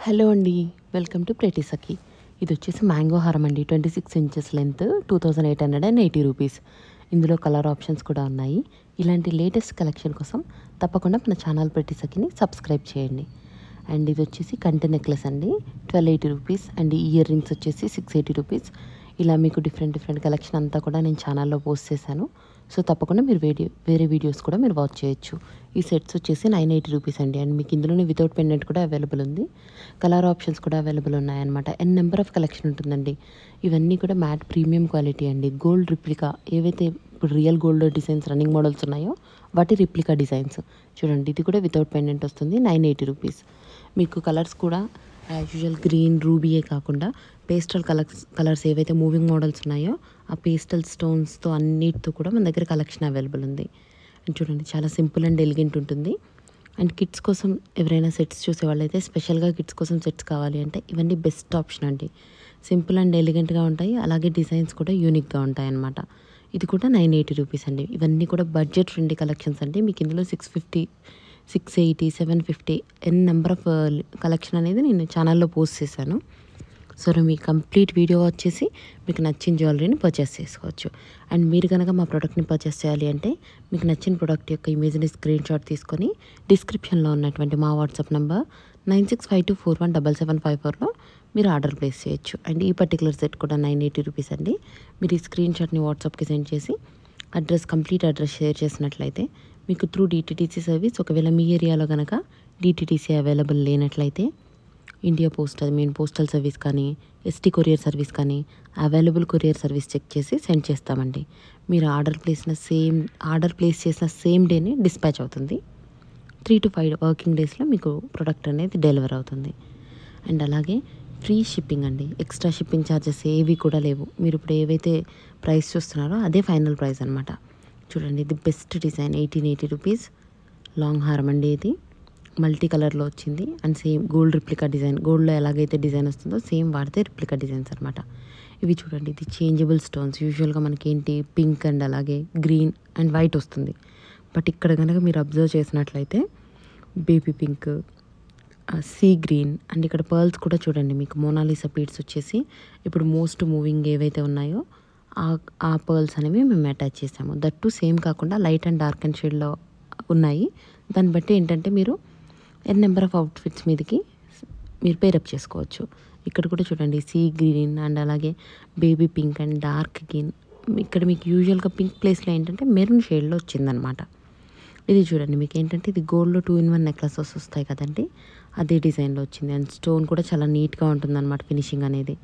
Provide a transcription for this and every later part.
Hello అండి, welcome to pretty సఖీ. ఇది వచ్చేసి మ్యాంగో హారం అండి. 26 ఇంచెస్ లెంత్, 2880 రూపీస్. ఇందులో కలర్ ఆప్షన్స్ కూడా ఉన్నాయి. ఇలాంటి లేటెస్ట్ కలెక్షన్ కోసం తప్పకుండా మన ఛానల్ ప్రెటీ సఖీని సబ్స్క్రైబ్ చేయండి. అండ్ ఇది వచ్చేసి కంటి నెక్లెస్ అండి, 1280 రూపీస్. అండ్ ఇయర్ రింగ్స్ వచ్చేసి 680 రూపీస్. ఇలా మీకు డిఫరెంట్ కలెక్షన్ అంతా కూడా నేను ఛానల్లో పోస్ట్ చేశాను. సో తప్పకుండా మీరు వేరే వీడియోస్ కూడా మీరు వాచ్ చేయొచ్చు. ఈ సెట్స్ వచ్చేసి 980 రూపీస్ అండి. అండ్ మీకు ఇందులోనే వితౌట్ పెండెంట్ కూడా అవైలబుల్ ఉంది. కలర్ ఆప్షన్స్ కూడా అవైలబుల్ ఉన్నాయన్నమాట. అండ్ నెంబర్ ఆఫ్ కలెక్షన్ ఉంటుందండి. ఇవన్నీ కూడా మ్యాట్ ప్రీమియం క్వాలిటీ అండి. గోల్డ్ రిప్లికా, ఏవైతే ఇప్పుడు real gold designs running models ఉన్నాయో వాటి రిప్లికా డిజైన్స్ చూడండి. ఇది కూడా వితౌట్ పెండెంట్ వస్తుంది, 980 రూపీస్. మీకు కలర్స్ కూడా యాజ్ యూజువల్ గ్రీన్, రూబీయే కాకుండా పేస్టల్ కలర్స్ ఏవైతే మూవింగ్ మోడల్స్ ఉన్నాయో ఆ పేస్టల్ స్టోన్స్తో అన్నిటితో కూడా మన దగ్గర కలెక్షన్ అవైలబుల్ ఉంది. అండ్ చూడండి, చాలా సింపుల్ అండ్ ఎలిగెంట్ ఉంటుంది. అండ్ కిడ్స్ కోసం ఎవరైనా సెట్స్ చూసేవాళ్ళైతే స్పెషల్గా కిడ్స్ కోసం సెట్స్ కావాలి అంటే ఇవన్నీ బెస్ట్ ఆప్షన్ అండి. సింపుల్ అండ్ ఎలిగెంట్గా ఉంటాయి, అలాగే డిజైన్స్ కూడా యూనిక్గా ఉంటాయి అన్నమాట. ఇది కూడా 980 రూపీస్ అండి. ఇవన్నీ కూడా బడ్జెట్ ఫ్రెండ్లీ కలెక్షన్స్ అండి. మీకు ఇందులో 650, 680, 750 నెంబర్ ఆఫ్ కలెక్షన్ అనేది నేను ఛానల్లో పోస్ట్ చేశాను. సో మీ కంప్లీట్ వీడియో వచ్చేసి మీకు నచ్చిన జ్యువెలరీని పర్చేస్ చేసుకోవచ్చు. అండ్ మీరు కనుక మా ప్రోడక్ట్ని పర్చేస్ చేయాలి అంటే మీకు నచ్చిన ప్రోడక్ట్ యొక్క ఇమేజ్ని స్క్రీన్ షాట్ తీసుకొని డిస్క్రిప్షన్లో ఉన్నటువంటి మా వాట్సాప్ నెంబర్ 9652417754లో మీరు ఆర్డర్ ప్లేస్ చేయొచ్చు. అండ్ ఈ పర్టికులర్ సెట్ కూడా 980 రూపీస్ అండి. మీరు ఈ స్క్రీన్ షాట్ని వాట్సాప్కి సెండ్ చేసి కంప్లీట్ అడ్రస్ షేర్ చేసినట్లయితే మీకు త్రూ డిటిడిసి సర్వీస్, ఒకవేళ మీ ఏరియాలో కనుక డిటిడిసి అవైలబుల్ లేనట్లయితే India post main postal service కానీ, ఎస్టీ కొరియర్ సర్వీస్ కానీ అవైలబుల్ కొరియర్ సర్వీస్ చెక్ చేసి సెండ్ చేస్తామండి. మీరు ఆర్డర్ ప్లేస్ చేసిన సేమ్ డేనే డిస్పాచ్ అవుతుంది. 3 to 5 వర్కింగ్ డేస్లో మీకు ప్రోడక్ట్ అనేది డెలివర్ అవుతుంది. అండ్ అలాగే ఫ్రీ షిప్పింగ్ అండి. ఎక్స్ట్రా షిప్పింగ్ ఛార్జెస్ ఏవి కూడా లేవు. మీరు ఇప్పుడు ఏవైతే ప్రైస్ చూస్తున్నారో అదే ఫైనల్ ప్రైస్ అనమాట. చూడండి, ఇది బెస్ట్ డిజైన్, 1880 రూపీస్. లాంగ్ హారం అండి. ఇది మల్టీ కలర్లో వచ్చింది. And same gold replica design, గోల్డ్లో ఎలాగైతే డిజైన్ వస్తుందో సేమ్ వాడితే రిప్లికా డిజైన్స్ అనమాట. ఇవి చూడండి, ఇది చేంజబుల్ స్టోన్స్. యూజువల్గా మనకి ఏంటి పింక్ అండ్ అలాగే గ్రీన్ అండ్ వైట్ వస్తుంది. బట్ ఇక్కడ కనుక మీరు అబ్జర్వ్ చేసినట్లయితే baby pink, sea green and ఇక్కడ పర్ల్స్ కూడా చూడండి. మీకు మోనాలిసా బీడ్స్ వచ్చేసి ఇప్పుడు మోస్ట్ మూవింగ్ ఏవైతే ఉన్నాయో ఆ పర్ల్స్ అనేవి మేము అటాచ్ చేసాము. దట్ టు సేమ్ కాకుండా లైట్ అండ్ డార్క్ అండ్ షేడ్లో ఉన్నాయి. దాన్ని బట్టి ఏంటంటే మీరు నెంబర్ ఆఫ్ అవుట్ఫిట్స్ మీదకి మీరు పేరప్ చేసుకోవచ్చు. ఇక్కడ కూడా చూడండి, సీ గ్రీన్ అండ్ అలాగే baby pink and dark green. ఇక్కడ మీకు యూజువల్గా పింక్ ప్లేస్లో ఏంటంటే మెరూన్ షేడ్లో వచ్చిందనమాట. ఇది చూడండి, మీకు ఏంటంటే ఇది గోల్డ్లో 2-in-1 నెక్లెసెస్ వస్తాయి కదండి, అదే డిజైన్లో వచ్చింది. అండ్ స్టోన్ కూడా చాలా నీట్గా ఉంటుందన్నమాట ఫినిషింగ్ అనేది.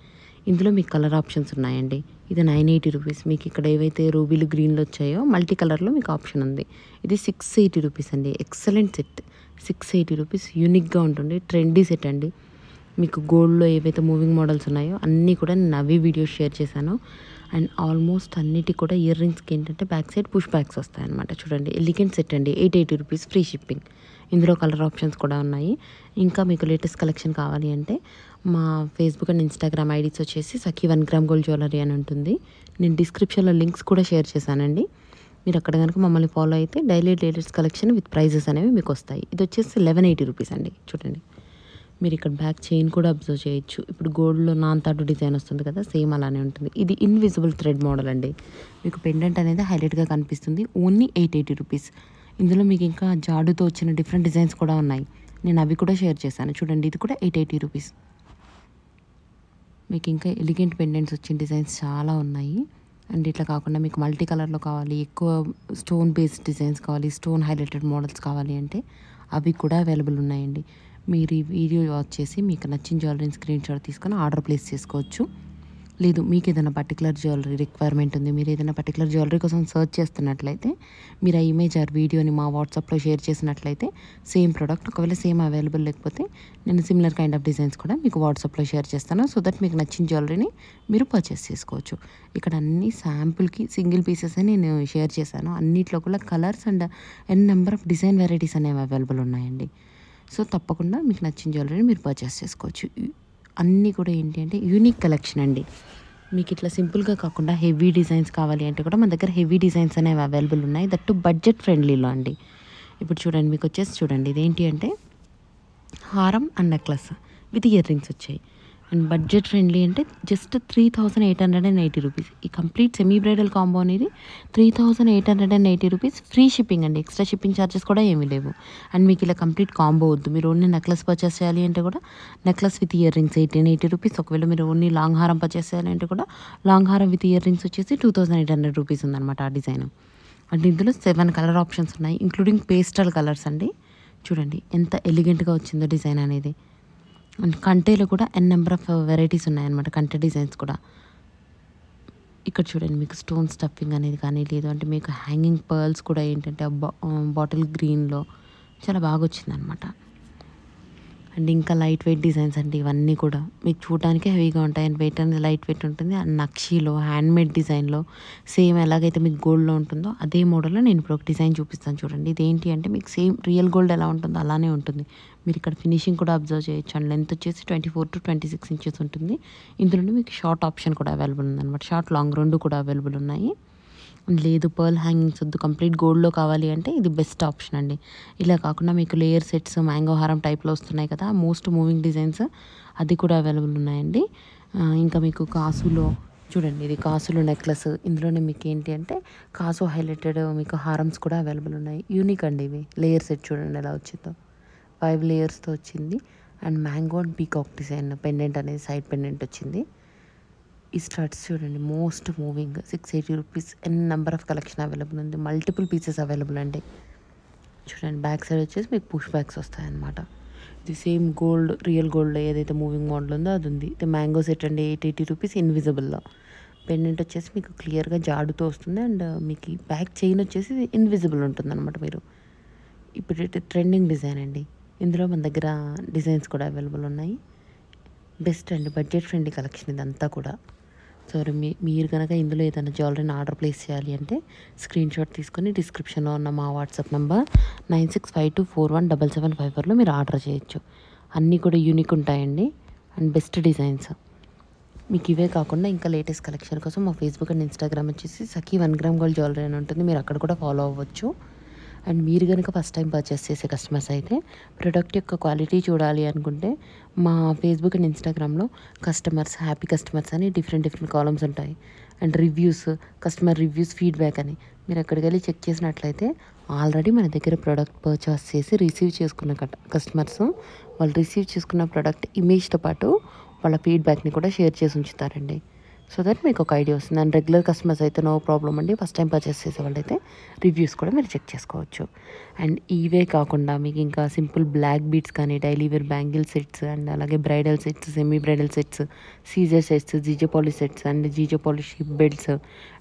ఇందులో మీకు కలర్ ఆప్షన్స్ ఉన్నాయండి. ఇది 980 రూపీస్. మీకు ఇక్కడ ఏవైతే రూబీలు గ్రీన్లో వచ్చాయో మల్టీ కలర్లో మీకు ఆప్షన్ ఉంది. ఇది 680 రూపీస్ అండి. Excellent set, 680 rupees. యూనిక్గా ఉంటుంది, ట్రెండీ సెట్ అండి. మీకు గోల్డ్లో ఏవైతే మూవింగ్ మోడల్స్ ఉన్నాయో అన్నీ కూడా నేను అవి వీడియోస్ షేర్ చేశాను. అండ్ ఆల్మోస్ట్ అన్నిటికి కూడా ఇయర్ రింగ్స్కి ఏంటంటే బ్యాక్ సైడ్ పుష్ బ్యాక్స్ వస్తాయన్నమాట. చూడండి, ఎలిగెంట్ సెట్ అండి, 880 రూపీస్, ఫ్రీ షిప్పింగ్. ఇందులో కలర్ ఆప్షన్స్ కూడా ఉన్నాయి. ఇంకా మీకు లేటెస్ట్ కలెక్షన్ కావాలి అంటే మా ఫేస్బుక్ అండ్ ఇన్స్టాగ్రామ్ ఐడీస్ వచ్చేసి సఖీ 1 గ్రామ్ గోల్డ్ జ్యువెలరీ అని ఉంటుంది. నేను డిస్క్రిప్షన్లో లింక్స్ కూడా షేర్ చేశానండి. మీరు అక్కడ కనుక మమ్మల్ని ఫాలో అయితే daily latest collection with prizes అనేవి మీకు వస్తాయి. ఇది వచ్చేసి 1180 రూపీస్ అండి. చూడండి, మీరు ఇక్కడ బ్యాక్ చైన్ కూడా అబ్జర్వ్ చేయొచ్చు. ఇప్పుడు గోల్డ్లో నాన్తాడు డిజైన్ వస్తుంది కదా, సేమ్ అలానే ఉంటుంది. ఇది ఇన్విజిబుల్ థ్రెడ్ మోడల్ అండి. మీకు పెండెంట్ అనేది హైలైట్గా కనిపిస్తుంది. Only 880 rupees. ఇందులో మీకు ఇంకా జాడుతో వచ్చిన డిఫరెంట్ డిజైన్స్ కూడా ఉన్నాయి. నేను అవి కూడా షేర్ చేశాను. చూడండి, ఇది కూడా 880 రూపీస్. మీకు ఇంకా ఎలిగెంట్ పెండెంట్స్ వచ్చిన డిజైన్స్ చాలా ఉన్నాయి. అండ్ ఇట్లా కాకుండా మీకు మల్టీ కలర్లో కావాలి, ఎక్కువ స్టోన్ బేస్డ్ డిజైన్స్ కావాలి, స్టోన్ హైలైటెడ్ మోడల్స్ కావాలి అంటే అవి కూడా అవైలబుల్ ఉన్నాయండి. మీరు ఈ వీడియో వాచ్ చేసి మీకు నచ్చిన జ్యువెలరీని స్క్రీన్ షాట్ తీసుకొని ఆర్డర్ ప్లేస్ చేసుకోవచ్చు. లేదు మీకు ఏదైనా పర్టికులర్ జ్యువెలరీ రిక్వైర్మెంట్ ఉంది, మీరు ఏదైనా పర్టికులర్ జ్యువెలరీ కోసం సర్చ్ చేస్తున్నట్లయితే మీరు ఆ ఇమేజ్ ఆర్ వీడియోని మా వాట్సాప్లో షేర్ చేసినట్లయితే సేమ్ ప్రోడక్ట్, ఒకవేళ సేమ్ అవైలబుల్ లేకపోతే నేను సిమిలర్ కైండ్ ఆఫ్ డిజైన్స్ కూడా మీకు వాట్సాప్లో షేర్ చేస్తాను. సో దట్ మీకు నచ్చిన జ్యువెలరీని మీరు పర్చేస్ చేసుకోవచ్చు. ఇక్కడ అన్ని శాంపుల్కి సింగిల్ పీసెస్ నేను షేర్ చేశాను. అన్నిట్లో కూడా colours and number of design varieties అనేవి అవైలబుల్ ఉన్నాయండి. సో తప్పకుండా మీకు నచ్చిన జ్యువెలరీని మీరు పర్చేస్ చేసుకోవచ్చు. అన్నీ కూడా ఏంటి అంటే యూనిక్ కలెక్షన్ అండి. మీకు ఇట్లా సింపుల్గా కాకుండా హెవీ డిజైన్స్ కావాలి అంటే కూడా మన దగ్గర హెవీ డిజైన్స్ అనేవి అవైలబుల్ ఉన్నాయి. దట్ టు బడ్జెట్ ఫ్రెండ్లీలో అండి. ఇప్పుడు చూడండి, మీకు వచ్చేసి చూడండి, ఇదేంటి అంటే హారం and necklace. With ear rings వచ్చాయి. అండ్ బడ్జెట్ ఫ్రెండ్లీ అంటే జస్ట్ 3880 రూపీస్. ఈ కంప్లీట్ సెమీ బ్రైడల్ కాంబో అనేది 3880 రూపీస్. ఫ్రీ షిప్పింగ్ అండి, ఎక్స్ట్రా షిప్పింగ్ ఛార్జెస్ కూడా ఏమీ లేవు. అండ్ మీకు ఇలా కంప్లీట్ కాంబో వద్దు, మీరు ఓన్లీ నెక్లెస్ పర్చేస్ చేయాలి అంటే కూడా necklace with ear rings 1880 rupees. ఒకవేళ మీరు ఓన్లీ లాంగ్ హారం పర్చేస్ చేయాలి అంటే కూడా లాంగ్ హారం విత్ ఇయర్ రింగ్స్ వచ్చేసి 2800 రూపీస్ ఉందన్నమాట ఆ డిజైన్. అంటే ఇందులో 7 కలర్ ఆప్షన్స్ ఉన్నాయి, ఇంక్లూడింగ్ పేస్టల్ కలర్స్ అండి. చూడండి ఎంత ఎలిగెంట్గా వచ్చిందో డిజైన్ అనేది. అండ్ కంటేలో కూడా నెంబర్ ఆఫ్ వెరైటీస్ ఉన్నాయన్నమాట, కంటే డిజైన్స్ కూడా. ఇక్కడ చూడండి మీకు స్టోన్ స్టఫింగ్ అనేది కానీ, లేదు అంటే మీకు హ్యాంగింగ్ పర్ల్స్ కూడా ఏంటంటే బాటిల్ గ్రీన్లో చాలా బాగా వచ్చిందనమాట. అండ్ ఇంకా లైట్ వెయిట్ డిజైన్స్ అండి ఇవన్నీ కూడా. మీకు చూడడానికి హెవీగా ఉంటాయి అండ్ వెయిట్ అనేది లైట్ వెయిట్ ఉంటుంది. అండ్ నక్షీలో హ్యాండ్మేడ్ డిజైన్లో సేమ్ ఎలాగైతే మీకు గోల్డ్లో ఉంటుందో అదే మోడల్లో నేను ఇప్పుడు ఒక డిజైన్ చూపిస్తాను చూడండి. ఇదేంటి అంటే మీకు సేమ్ రియల్ గోల్డ్ ఎలా ఉంటుందో అలానే ఉంటుంది. మీరు ఇక్కడ ఫినిషింగ్ కూడా అబ్జర్వ్ చేయొచ్చు. అండ్ లెంత్ వచ్చేసి 24 to 26 ఇంచెస్ ఉంటుంది. ఇందులో మీకు షార్ట్ ఆప్షన్ కూడా అవైలబుల్ ఉందన్నమాట. షార్ట్ లాంగ్ రెండు కూడా అవైలబుల్ ఉన్నాయి. లేదు పర్ల్ హ్యాంగింగ్స్ వద్దు, కంప్లీట్ గోల్డ్లో కావాలి అంటే ఇది బెస్ట్ ఆప్షన్ అండి. ఇలా కాకుండా మీకు లేయర్ సెట్స్ మ్యాంగో హారం టైప్లో వస్తున్నాయి కదా, మోస్ట్ మూవింగ్ డిజైన్స్, అది కూడా అవైలబుల్ ఉన్నాయండి. ఇంకా మీకు కాసులో చూడండి, ఇది కాసులో నెక్లెస్. ఇందులోనే మీకు ఏంటి అంటే కాసు హైలైటెడ్ మీకు హారమ్స్ కూడా అవైలబుల్ ఉన్నాయి. యూనిక్ అండి ఇవి. లేయర్ సెట్ చూడండి ఎలా వచ్చిందో, 5 లేయర్స్తో వచ్చింది. And mango and peacock design pendant అనేది సైడ్ పెండెంట్ వచ్చింది. ఈ స్టడ్స్ చూడండి most moving, 680 rupees. Number of collection available ఉంది, మల్టిపుల్ పీసెస్ అవైలబుల్ అండి. చూడండి బ్యాక్ సైడ్ వచ్చేసి మీకు పుష్ బ్యాక్స్ వస్తాయన్నమాట. ఇది సేమ్ గోల్డ్, రియల్ గోల్డ్ ఏదైతే మూవింగ్ మోడల్ ఉందో అది ఉంది. ఇది మ్యాంగో సెట్ అండి, 880 రూపీస్ ఇన్విజిబుల్లో. పెండెంట్ వచ్చేసి మీకు క్లియర్గా జాడుతూ వస్తుంది. అండ్ మీకు బ్యాక్ చైన్ వచ్చేసి ఇన్విజిబుల్ ఉంటుంది అనమాట. మీరు ఇప్పుడు ట్రెండింగ్ డిజైన్ అండి. ఇందులో మన దగ్గర డిజైన్స్ కూడా అవైలబుల్ ఉన్నాయి. బెస్ట్ అండి, బడ్జెట్ ఫ్రెండ్లీ కలెక్షన్ ఇదంతా కూడా. సో మీరు కనుక ఇందులో ఏదైనా జ్యువెలరీని ఆర్డర్ ప్లేస్ చేయాలి అంటే స్క్రీన్ షాట్ తీసుకొని డిస్క్రిప్షన్లో ఉన్న మా వాట్సాప్ నెంబర్ 9652417754లో మీరు ఆర్డర్ చేయొచ్చు. అన్నీ కూడా యూనిక్ ఉంటాయండి అండ్ బెస్ట్ డిజైన్స్. మీకు ఇవే కాకుండా ఇంకా లేటెస్ట్ కలెక్షన్ కోసం మా ఫేస్బుక్ అండ్ ఇన్స్టాగ్రామ్ వచ్చేసి సఖీ 1 గ్రామ్ గోల్డ్ జ్యువెలరీ అని ఉంటుంది, మీరు అక్కడ కూడా ఫాలో అవ్వచ్చు. అండ్ మీరు కనుక ఫస్ట్ టైం పర్చేస్ చేసే కస్టమర్స్ అయితే ప్రోడక్ట్ యొక్క క్వాలిటీ చూడాలి అనుకుంటే మా ఫేస్బుక్ అండ్ ఇన్స్టాగ్రామ్లో కస్టమర్స్, హ్యాపీ కస్టమర్స్ అని డిఫరెంట్ కాలమ్స్ ఉంటాయి. And reviews, customer reviews, feedback అని మీరు అక్కడికి వెళ్ళి చెక్ చేసినట్లయితే ఆల్రెడీ మన దగ్గర ప్రోడక్ట్ పర్చేస్ చేసి రిసీవ్ చేసుకున్న కస్టమర్స్ వాళ్ళు రిసీవ్ చేసుకున్న ప్రోడక్ట్ ఇమేజ్తో పాటు వాళ్ళ ఫీడ్బ్యాక్ని కూడా షేర్ చేసి ఉంచుతారండి. సో దట్ మీకు ఒక ఐడియా వస్తుంది. అండ్ రెగ్యులర్ కస్టమర్స్ అయితే నో ప్రాబ్లం అండి, ఫస్ట్ టైం పర్చేస్ చేసే వాళ్ళైతే రివ్యూస్ కూడా మీరు చెక్ చేసుకోవచ్చు. అండ్ ఇవే కాకుండా మీకు ఇంకా సింపుల్ బ్లాక్ బీడ్స్ కానీ, daily wear bangle sets, and అలాగే bridal sets, semi bridal sets, సీజర్ సెట్స్, జీజో పాలిష్ సెట్స్ అండ్ జీజో polish hip belts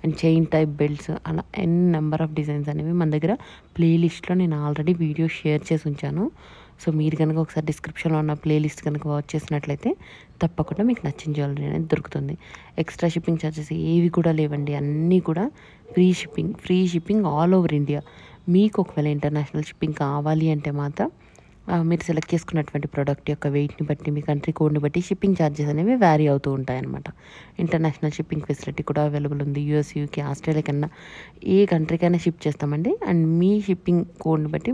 and chain type belts, అలా నెంబర్ ఆఫ్ డిజైన్స్ అనేవి మన దగ్గర ప్లేలిస్ట్లో నేను ఆల్రెడీ వీడియో షేర్ చేసి ఉంచాను. సో మీరు కనుక ఒకసారి డిస్క్రిప్షన్లో ఉన్న ప్లేలిస్ట్ కనుక వాచ్ చేసినట్లయితే తప్పకుండా మీకు నచ్చిన జ్యువెలరీ అనేది దొరుకుతుంది. ఎక్స్ట్రా షిప్పింగ్ ఛార్జెస్ ఏవి కూడా లేవండి, అన్నీ కూడా free shipping all over India. మీకు ఒకవేళ ఇంటర్నేషనల్ షిప్పింగ్ కావాలి అంటే మాత్రం మీరు సెలెక్ట్ చేసుకున్నటువంటి ప్రోడక్ట్ యొక్క వెయిట్ని బట్టి, మీ కంట్రీ కోడ్ని బట్టి షిప్పింగ్ ఛార్జెస్ అనేవి వ్యారీ అవుతూ ఉంటాయన్నమాట. ఇంటర్నేషనల్ షిప్పింగ్ ఫెసిలిటీ కూడా అవైలబుల్ ఉంది. యూఎస్, యూకే, ఆస్ట్రేలియా కన్నా ఏ కంట్రీకైనా షిప్ చేస్తామండి. అండ్ మీ షిప్పింగ్ కోడ్ని బట్టి,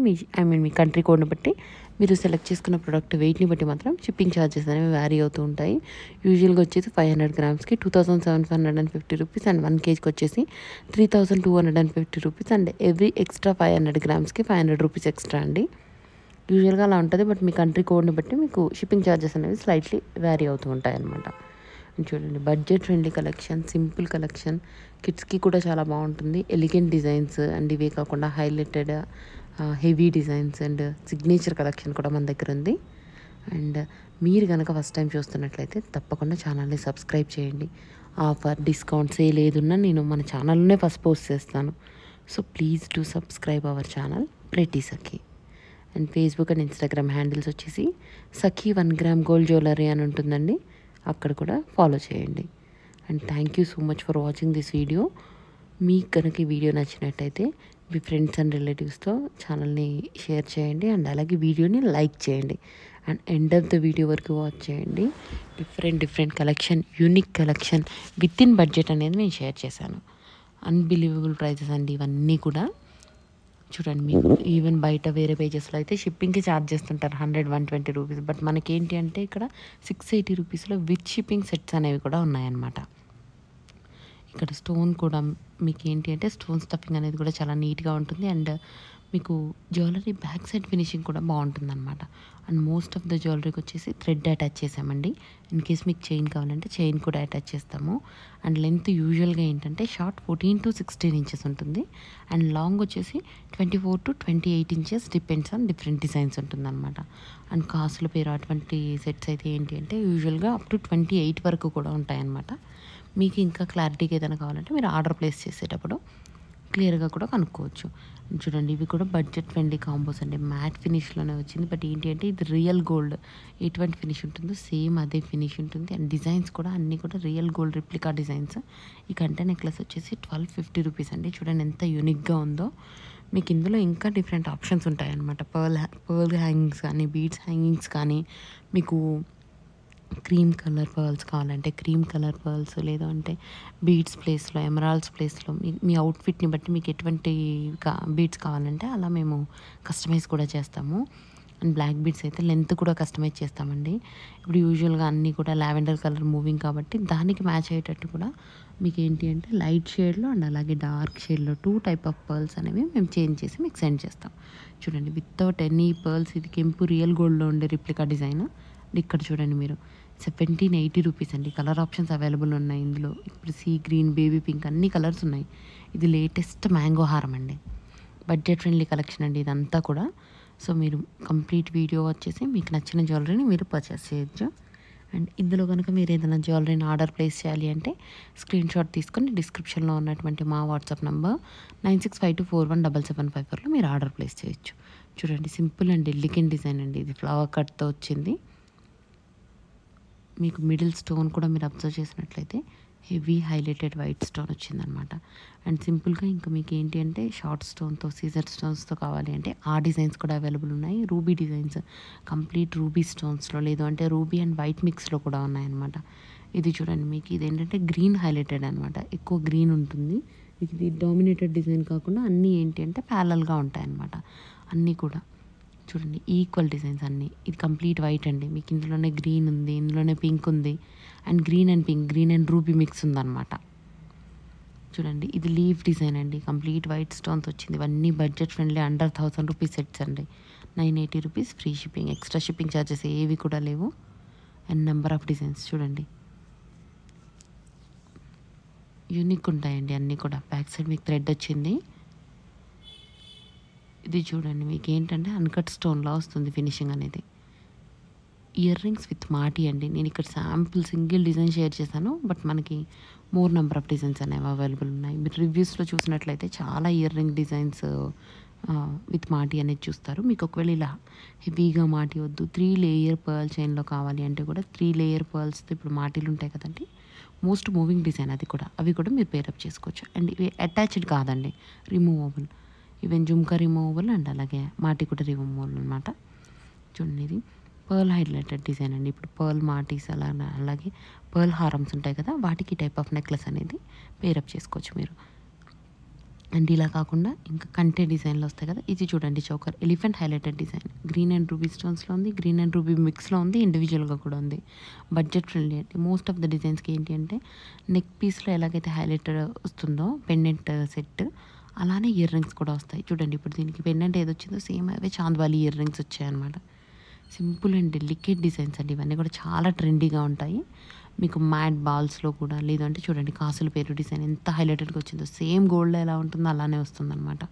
మీ కంట్రీ కోడ్ని బట్టి మీరు సెలెక్ట్ చేసుకున్న ప్రోడక్ట్ వెయిట్ని బట్టి మాత్రం షిప్పింగ్ ఛార్జెస్ అనేవి వ్యారీ అవుతూ ఉంటాయి. యూజువల్గా వచ్చేసి 500 గ్రామ్స్కి 2750 రూపీస్ అండ్ 1 kgకి వచ్చేసి 3250 rupees. And every extra 500 గ్రామ్స్కి 500 rupees extra అండి. యూజువల్గా అలా ఉంటుంది, బట్ మీ కంట్రీ కోడ్ని బట్టి మీకు షిప్పింగ్ ఛార్జెస్ అనేవి స్లైట్లీ వ్యారీ అవుతూ ఉంటాయి అన్నమాట. చూడండి budget friendly collection, simple collection, కిడ్స్కి కూడా చాలా బాగుంటుంది. ఎలిగెంట్ డిజైన్స్ అండ్ ఇవే కాకుండా highlighted heavy designs and signature collection కూడా మన దగ్గర ఉంది. అండ్ మీరు కనుక ఫస్ట్ టైం చూస్తున్నట్లయితే తప్పకుండా ఛానల్ని సబ్స్క్రైబ్ చేయండి. ఆఫర్, డిస్కౌంట్, సేల్ ఏదున్నా నేను మన ఛానల్లోనే ఫస్ట్ పోస్ట్ చేస్తాను. So please do subscribe our channel pretty Sakhi. And Facebook and Instagram handles వచ్చేసి సఖీ 1 గ్రామ్ గోల్డ్ జ్యువెలరీ అని ఉంటుందండి, అక్కడ కూడా ఫాలో చేయండి. And thank you so much for watching this video. మీకు కనుక ఈ వీడియో నచ్చినట్టయితే మీ ఫ్రెండ్స్ అండ్ రిలేటివ్స్తో ఛానల్ని షేర్ చేయండి. అండ్ అలాగే వీడియోని లైక్ చేయండి. And end of the video వరకు వాచ్ చేయండి. Different collection, unique collection with in budget అనేది నేను షేర్ చేశాను. అన్బిలీవబుల్ ప్రైజెస్ అండి ఇవన్నీ కూడా. చూడండి మీకు ఈవెన్ బయట వేరే పేజెస్లో అయితే షిప్పింగ్కి ఛార్జ్ చేస్తుంటారు 100-120 రూపీస్. బట్ మనకేంటి అంటే ఇక్కడ 680 రూపీస్లో విత్ షిప్పింగ్ సెట్స్ అనేవి కూడా ఉన్నాయన్నమాట. ఇక్కడ స్టోన్ కూడా మీకు ఏంటి అంటే స్టోన్ స్టఫింగ్ అనేది కూడా చాలా నీట్గా ఉంటుంది. అండ్ మీకు జ్యువెలరీ బ్యాక్ సైడ్ ఫినిషింగ్ కూడా బాగుంటుంది అనమాట. అండ్ మోస్ట్ ఆఫ్ ద జ్యువెలరీకి వచ్చేసి థ్రెడ్ అటాచ్ చేసామండి. ఇన్ కేస్ మీకు చైన్ కావాలంటే చైన్ కూడా అటాచ్ చేస్తాము. అండ్ లెంత్ యూజువల్గా ఏంటంటే షార్ట్ 14 to 16 ఇంచెస్ ఉంటుంది. అండ్ లాంగ్ వచ్చేసి 24 to 28 inches depends on different designs ఉంటుందన్నమాట. అండ్ కాసుల పేరు అటువంటి సెట్స్ అయితే ఏంటి అంటే యూజువల్గా అప్ టు 28 వరకు కూడా ఉంటాయన్నమాట. మీకు ఇంకా క్లారిటీగా ఏదైనా కావాలంటే మీరు ఆర్డర్ ప్లేస్ చేసేటప్పుడు క్లియర్గా కూడా కనుక్కోవచ్చు. చూడండి ఇవి కూడా బడ్జెట్ ఫ్రెండ్లీ కాంబోస్ అండి. మ్యాట్ ఫినిష్లోనే వచ్చింది. బట్ ఏంటి అంటే ఇది రియల్ గోల్డ్. ఎటువంటి ఫినిష్ ఉంటుందో సేమ్ అదే ఫినిష్ ఉంటుంది. అండ్ డిజైన్స్ కూడా అన్నీ కూడా రియల్ గోల్డ్ రిప్లికా డిజైన్స్. ఈ కంటే నెక్లెస్ వచ్చేసి 1250 రూపీస్ అండి. చూడండి ఎంత యూనిక్గా ఉందో. మీకు ఇందులో ఇంకా డిఫరెంట్ ఆప్షన్స్ ఉంటాయన్నమాట. పర్ల్ హ్యాంగింగ్స్ కానీ, బీడ్స్ హ్యాంగింగ్స్ కానీ, మీకు క్రీమ్ కలర్ పర్ల్స్ కావాలంటే క్రీమ్ కలర్ పర్ల్స్, లేదు అంటే బీడ్స్ ప్లేస్లో ఎమరాల్డ్స్ ప్లేస్లో మీ అవుట్ఫిట్ని బట్టి మీకు ఎటువంటి బీడ్స్ కావాలంటే అలా మేము కస్టమైజ్ కూడా చేస్తాము. అండ్ బ్లాక్ బీడ్స్ అయితే లెంత్ కూడా కస్టమైజ్ చేస్తామండి. ఇప్పుడు యూజువల్గా అన్నీ కూడా లావెండర్ కలర్ మూవింగ్ కాబట్టి దానికి మ్యాచ్ అయ్యేటట్టు కూడా మీకు ఏంటి అంటే లైట్ షేడ్లో అండ్ అలాగే డార్క్ షేడ్లో 2 టైప్ ఆఫ్ పర్ల్స్ అనేవి మేము చేంజ్ చేసి మీకు సెండ్ చేస్తాం. చూడండి వితౌట్ ఎనీ పర్ల్స్, ఇది కెంపు రియల్ గోల్డ్లో ఉండే రిప్లికా డిజైన్. ఇక్కడ చూడండి మీరు 1780 రూపీస్ అండి. కలర్ ఆప్షన్స్ అవైలబుల్ ఉన్నాయి ఇందులో. ఇప్పుడు సీ గ్రీన్, బేబీ పింక్ అన్ని కలర్స్ ఉన్నాయి. ఇది లేటెస్ట్ మ్యాంగో హారం అండి. బడ్జెట్ ఫ్రెండ్లీ కలెక్షన్ అండి ఇదంతా కూడా. సో మీరు కంప్లీట్ వీడియో వచ్చేసి మీకు నచ్చిన జ్యువెలరీని మీరు పర్చేస్ చేయొచ్చు. అండ్ ఇందులో కనుక మీరు ఏదైనా జ్యువెలరీని ఆర్డర్ ప్లేస్ చేయాలి అంటే స్క్రీన్ షాట్ తీసుకొని డిస్క్రిప్షన్లో ఉన్నటువంటి మా వాట్సాప్ నెంబర్ 9652417754లో మీరు ఆర్డర్ ప్లేస్ చేయొచ్చు. చూడండి సింపుల్ అండ్ ఎలిగెంట్ డిజైన్ అండి. ఇది ఫ్లవర్ కట్తో వచ్చింది. మీకు మిడిల్ స్టోన్ కూడా మీరు అబ్జర్వ్ చేసినట్లయితే హెవీ హైలైటెడ్ వైట్ స్టోన్ వచ్చిందనమాట. అండ్ సింపుల్గా ఇంకా మీకు ఏంటి అంటే షార్ట్ స్టోన్తో, సీజర్ స్టోన్స్తో కావాలి అంటే ఆ డిజైన్స్ కూడా అవైలబుల్ ఉన్నాయి. రూబీ డిజైన్స్ కంప్లీట్ రూబీ స్టోన్స్లో, లేదు అంటే రూబీ అండ్ వైట్ మిక్స్లో కూడా ఉన్నాయన్నమాట. ఇది చూడండి మీకు ఇది ఏంటంటే గ్రీన్ హైలైటెడ్ అనమాట. ఎక్కువ గ్రీన్ ఉంటుంది. ఇది డామినేటెడ్ డిజైన్ కాకుండా అన్నీ ఏంటి అంటే ప్యారలల్గా ఉంటాయన్నమాట. అన్నీ కూడా చూడండి ఈక్వల్ డిజైన్స్ అన్నీ. ఇది కంప్లీట్ వైట్ అండి. మీకు ఇందులోనే గ్రీన్ ఉంది, ఇందులోనే పింక్ ఉంది, and green and pink, green and ruby mix ఉందన్నమాట. చూడండి ఇది లీఫ్ డిజైన్ అండి. కంప్లీట్ వైట్ స్టోన్స్ వచ్చింది. ఇవన్నీ budget friendly under 1000 rupees sets అండి. 980 rupees free shipping. Extra shipping charges ఏవి కూడా లేవు. అండ్ నెంబర్ ఆఫ్ డిజైన్స్ చూడండి యూనిక్ ఉంటాయండి అన్నీ కూడా. బ్యాక్ సైడ్ మీకు థ్రెడ్ వచ్చింది. ఇది చూడండి మీకు ఏంటంటే అన్కట్ స్టోన్లా వస్తుంది ఫినిషింగ్ అనేది. ఇయర్ రింగ్స్ విత్ మాటీ అండి. నేను ఇక్కడ శాంపుల్ సింగిల్ డిజైన్ షేర్ చేశాను. బట్ మనకి మోర్ నెంబర్ ఆఫ్ డిజైన్స్ అనేవి అవైలబుల్ ఉన్నాయి. మీరు రివ్యూస్లో చూసినట్లయితే చాలా ear ring designs with Maati అనేది చూస్తారు. మీకు ఒకవేళ ఇలా హెవీగా మాటీ వద్దు, 3 లేయర్ పర్ల్ చైన్లో కావాలి అంటే కూడా 3 లేయర్ పర్ల్స్తో ఇప్పుడు మాటీలు ఉంటాయి కదండి, మోస్ట్ మూవింగ్ డిజైన్ అది కూడా. అవి కూడా మీరు పేరప్ చేసుకోవచ్చు. అండ్ ఇవి అటాచ్డ్ కాదండి, removable. Even jhumka removable and అలాగే మాటీ కూడా రిమూవబుల్ అనమాట. చూడండి ఇది పర్ల్ హైలైటెడ్ డిజైన్ అండి. ఇప్పుడు పర్ల్ మాటీస్ అలాగే పర్ల్ హారమ్స్ ఉంటాయి కదా, వాటికి టైప్ ఆఫ్ నెక్లెస్ అనేది పేరప్ చేసుకోవచ్చు మీరు. అండ్ ఇలా కాకుండా ఇంకా కంటే డిజైన్లో వస్తాయి కదా, ఇది చూడండి choker elephant highlighted design. Green and ruby స్టోన్స్లో ఉంది, గ్రీన్ అండ్ రూబీ మిక్స్లో ఉంది, ఇండివిజువల్గా కూడా ఉంది. బడ్జెట్ ఫ్రెండ్లీ అండి. మోస్ట్ ఆఫ్ ద డిజైన్స్కి ఏంటి అంటే నెక్ పీస్లో ఎలాగైతే హైలైటెడ్ వస్తుందో పెండెంట్ సెట్, అలానే ఇయర్ రింగ్స్ కూడా వస్తాయి. చూడండి ఇప్పుడు దీనికి పెండెంట్ ఏది వచ్చిందో సేమ్ అవే చాంద్వాలి ఇయర్ రింగ్స్ వచ్చాయన్నమాట. సింపుల్ అండ్ డెలికేట్ డిజైన్స్ అండి. ఇవన్నీ కూడా చాలా ట్రెండీగా ఉంటాయి. మీకు మ్యాట్ బాల్స్లో కూడా, లేదంటే చూడండి కాసుల పేరు డిజైన్ ఎంత హైలైటెడ్గా వచ్చిందో, సేమ్ గోల్డ్లో ఎలా ఉంటుందో అలానే వస్తుందన్నమాట.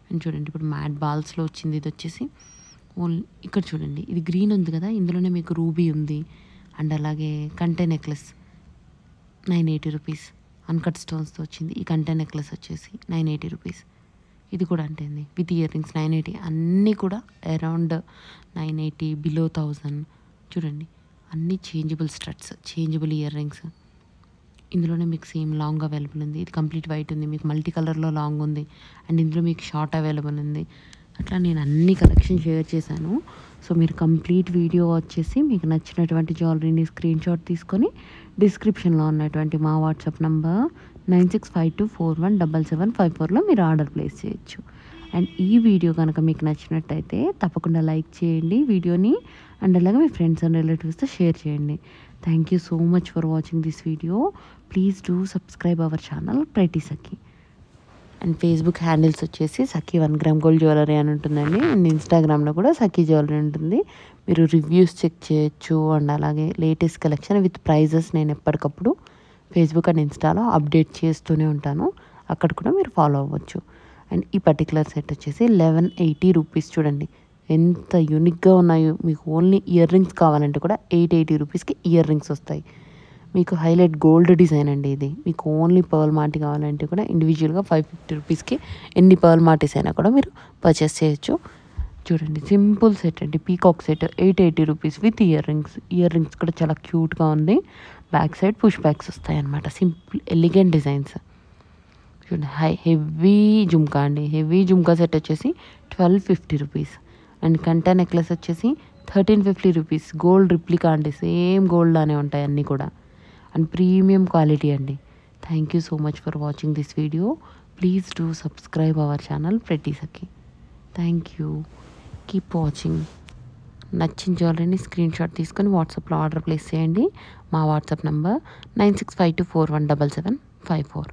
అండ్ చూడండి ఇప్పుడు మ్యాట్ బాల్స్లో వచ్చింది. ఇది వచ్చేసి ఓన్లీ ఇక్కడ చూడండి ఇది గ్రీన్ ఉంది కదా, ఇందులోనే మీకు రూబీ ఉంది. అండ్ అలాగే కంటే నెక్లెస్ 980 రూపీస్ అన్కట్ స్టోన్స్తో వచ్చింది. ఈ కంటే నెక్లెస్ వచ్చేసి 980 రూపీస్. ఇది కూడా అంటే విత్ ఇయర్ రింగ్స్ 980. అన్నీ కూడా అరౌండ్ 980, బిలో 1000. చూడండి అన్నీ changeable studs, changeable ear rings. ఇందులోనే మీకు సేమ్ లాంగ్ అవైలబుల్ ఉంది. ఇది కంప్లీట్ వైట్ ఉంది, మీకు మల్టీ కలర్లో లాంగ్ ఉంది, అండ్ ఇందులో మీకు షార్ట్ అవైలబుల్ ఉంది. అట్లా నేను అన్ని కలెక్షన్ షేర్ చేశాను. సో మీరు కంప్లీట్ వీడియో వచ్చేసి మీకు నచ్చినటువంటి జ్యువెలరీని స్క్రీన్ షాట్ తీసుకొని డిస్క్రిప్షన్లో ఉన్నటువంటి మా వాట్సాప్ నంబర్ 9652417754లో మీరు ఆర్డర్ ప్లేస్ చేయొచ్చు. అండ్ ఈ వీడియో కనుక మీకు నచ్చినట్టయితే తప్పకుండా లైక్ చేయండి వీడియోని, అండ్ అలాగే మీ ఫ్రెండ్స్ అండ్ రిలేటివ్స్తో షేర్ చేయండి. Thank you so much for watching this video. Please do subscribe our channel pretty Sakhi. And Facebook handles వచ్చేసి సఖీ 1 గ్రామ్ గోల్డ్ జ్యువెలరీ అని ఉంటుందండి. అండ్ ఇన్స్టాగ్రామ్లో కూడా సఖీ జ్యువెలరీ ఉంటుంది. మీరు రివ్యూస్ చెక్ చేయొచ్చు. అండ్ అలాగే లేటెస్ట్ కలెక్షన్ విత్ ప్రైజెస్ నేను ఎప్పటికప్పుడు ఫేస్బుక్ అండ్ ఇన్స్టాలో అప్డేట్ చేస్తూనే ఉంటాను. అక్కడ కూడా మీరు ఫాలో అవ్వచ్చు. అండ్ ఈ పర్టికులర్ సెట్ వచ్చేసి 1180 రూపీస్. చూడండి ఎంత యూనిక్గా ఉన్నాయో. మీకు ఓన్లీ ఇయర్ రింగ్స్ కావాలంటే కూడా 880 రూపీస్కి ఇయర్ రింగ్స్ వస్తాయి. మీకు హైలైట్ గోల్డ్ డిజైన్ అండి ఇది. మీకు ఓన్లీ పర్ల్ మాటి కావాలంటే కూడా ఇండివిజువల్గా 550 రూపీస్కి ఎన్ని పర్ల్ మాటీస్ అయినా కూడా మీరు పర్చేస్ చేయొచ్చు. చూడండి సింపుల్ సెట్ అండి, peacock set 880 rupees with ear rings. Year rings కూడా చాలా క్యూట్గా ఉంది. బ్యాక్ సైడ్ పుష్ బ్యాక్స్ వస్తాయి అన్నమాట. Simple elegant designs. చూడండి హెవీ జుమ్కా అండి. హెవీ జుమ్కా సెట్ వచ్చేసి 1250 రూపీస్. అండ్ కంటా నెక్లెస్ వచ్చేసి 1350 రూపీస్. గోల్డ్ రిప్లికా అండి, సేమ్ గోల్డ్ లానే ఉంటాయి అన్నీ కూడా. అండ్ ప్రీమియం క్వాలిటీ అండి. Thank you so much for watching this video. Please do subscribe our channel pretty Sakhi. Thank you. Keep watching. నచ్చిన జ్యువెలరీని స్క్రీన్ షాట్ తీసుకొని వాట్సాప్లో ఆర్డర్ ప్లేస్ చేయండి. మా వాట్సాప్ నంబర్ 9652417754.